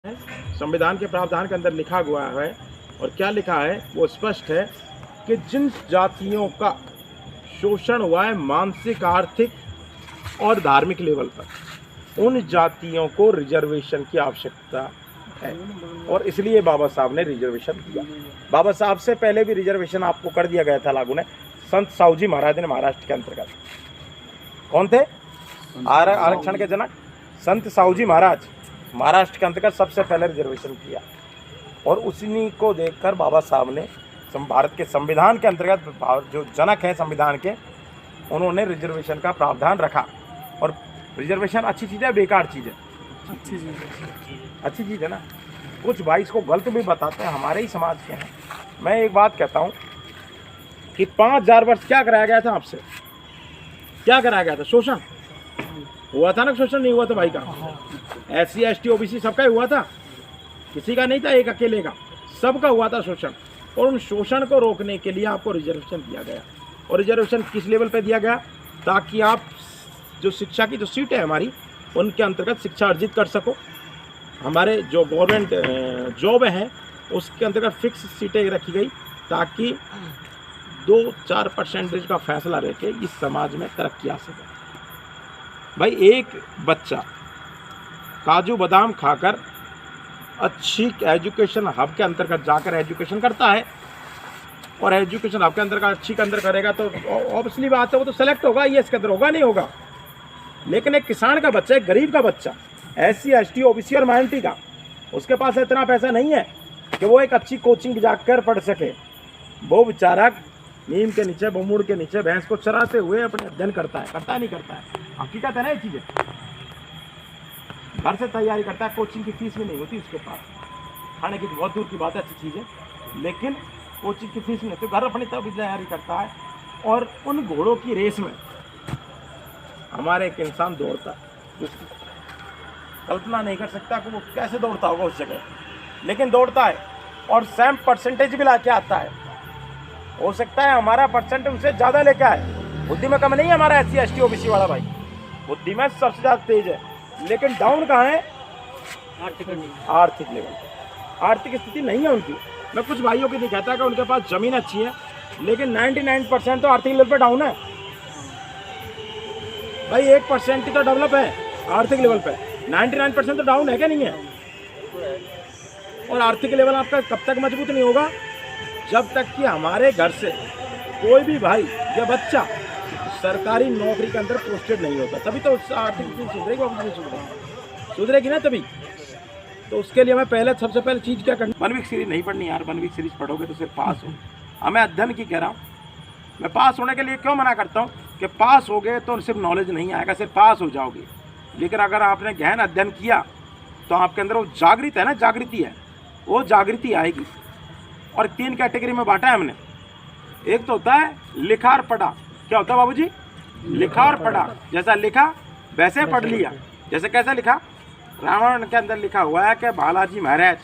संविधान के प्रावधान के अंदर लिखा हुआ है, और क्या लिखा है वो स्पष्ट है कि जिन जातियों का शोषण हुआ है मानसिक, आर्थिक और धार्मिक लेवल पर, उन जातियों को रिजर्वेशन की आवश्यकता है। और इसलिए बाबा साहब ने रिजर्वेशन दिया। बाबा साहब से पहले भी रिजर्वेशन आपको कर दिया गया था लागू ने, संत साहूजी महाराज ने महाराष्ट्र के अंतर्गत। कौन थे आरक्षण के जनक? संत साहूजी महाराज महाराष्ट्र के अंतर्गत सबसे पहले रिजर्वेशन किया, और उसी को देखकर बाबा साहब ने भारत के संविधान के अंतर्गत जो जनक हैं संविधान के, उन्होंने रिजर्वेशन का प्रावधान रखा। और रिजर्वेशन अच्छी चीज़ है, बेकार चीज़ है? अच्छी चीज़ है ना। कुछ भाई इसको गलत भी बताते हैं, हमारे ही समाज के हैं। मैं एक बात कहता हूँ कि 5000 वर्ष क्या कराया गया था आपसे? क्या कराया गया था? शोषण हुआ था ना? शोषण नहीं हुआ था भाई का? SC ST OBC सबका ही हुआ था, किसी का नहीं था एक अकेले का, सबका हुआ था शोषण। और उन शोषण को रोकने के लिए आपको रिजर्वेशन दिया गया। और रिजर्वेशन किस लेवल पे दिया गया? ताकि आप जो शिक्षा की जो सीट है हमारी, उनके अंतर्गत शिक्षा अर्जित कर सको। हमारे जो गवर्नमेंट जॉब है उसके अंतर्गत फिक्स सीटें रखी गई, ताकि 2-4% का फैसला रह के इस समाज में तरक्की आ सके। भाई एक बच्चा काजू बादाम खाकर अच्छी एजुकेशन हब के अंतर्गत जाकर एजुकेशन करता है, और एजुकेशन हब के अंदर का अच्छी के अंदर करेगा तो ऑब्वियसली बात है वो तो सेलेक्ट होगा, ये इसके अंदर होगा नहीं होगा। लेकिन एक किसान का बच्चा, एक गरीब का बच्चा, SC ST OBC और माइनॉरिटी का, उसके पास इतना पैसा नहीं है कि वो एक अच्छी कोचिंग जाकर पढ़ सके। वो बेचारा नीम के नीचे, बमुड़ के नीचे भैंस को चराते हुए अपने अध्ययन करता है नहीं करता है? हकीकत है ना ये चीज़ें। घर से तैयारी करता है, कोचिंग की फीस भी नहीं होती उसके पास, खाने की बहुत दूर की बात है, अच्छी चीज़ है, लेकिन कोचिंग की फीस नहीं होती, घर अपनी तरफ तैयारी करता है। और उन घोड़ों की रेस में हमारे एक इंसान दौड़ता है, कल्पना नहीं कर सकता कि वो कैसे दौड़ता होगा उस जगह, लेकिन दौड़ता है और सेम परसेंटेज भी ला के आता है। हो सकता है हमारा परसेंट उनसे ज़्यादा लेके आए, बुद्धि में कम नहीं है हमारा SC ST OBC वाला भाई, बुद्धि में सबसे ज़्यादा तेज है, लेकिन डाउन कहाँ है? आर्थिक लेवल, आर्थिक स्थिति नहीं है उनकी। मैं कुछ भाइयों की नहीं कहता कि उनके पास ज़मीन अच्छी है, लेकिन 99% तो आर्थिक लेवल पर डाउन है भाई। 1% ही तो डेवलप है आर्थिक लेवल पे, 99% तो डाउन है क्या नहीं है? और आर्थिक लेवल आपका कब तक मजबूत नहीं होगा? जब तक कि हमारे घर से कोई भी भाई या बच्चा सरकारी नौकरी के अंदर पोस्टेड नहीं होता, तभी तो आर्थिक स्थिति सुधरेगी। वापस नहीं सुधरेगी ना तभी। तो उसके लिए मैं सबसे पहले चीज़ क्या करनी? 1 वीक सीरीज नहीं पढ़नी यार, 1 वीक सीरीज पढ़ोगे तो सिर्फ पास हो। मैं अध्ययन की कह रहा हूँ, मैं पास होने के लिए क्यों मना करता हूँ कि पास हो गए तो सिर्फ नॉलेज नहीं आएगा, सिर्फ पास हो जाओगे, लेकिन अगर आपने गहन अध्ययन किया तो आपके अंदर वो जागृत है ना, जागृति है, वो जागृति आएगी। और 3 कैटेगरी में बांटा है हमने। एक तो होता है लिखा और पढ़ा। क्या होता है बाबूजी? लिखा और पढ़ा। जैसा लिखा वैसे पढ़ लिया। जैसे कैसे लिखा? रामायण के अंदर लिखा हुआ है कि बालाजी महाराज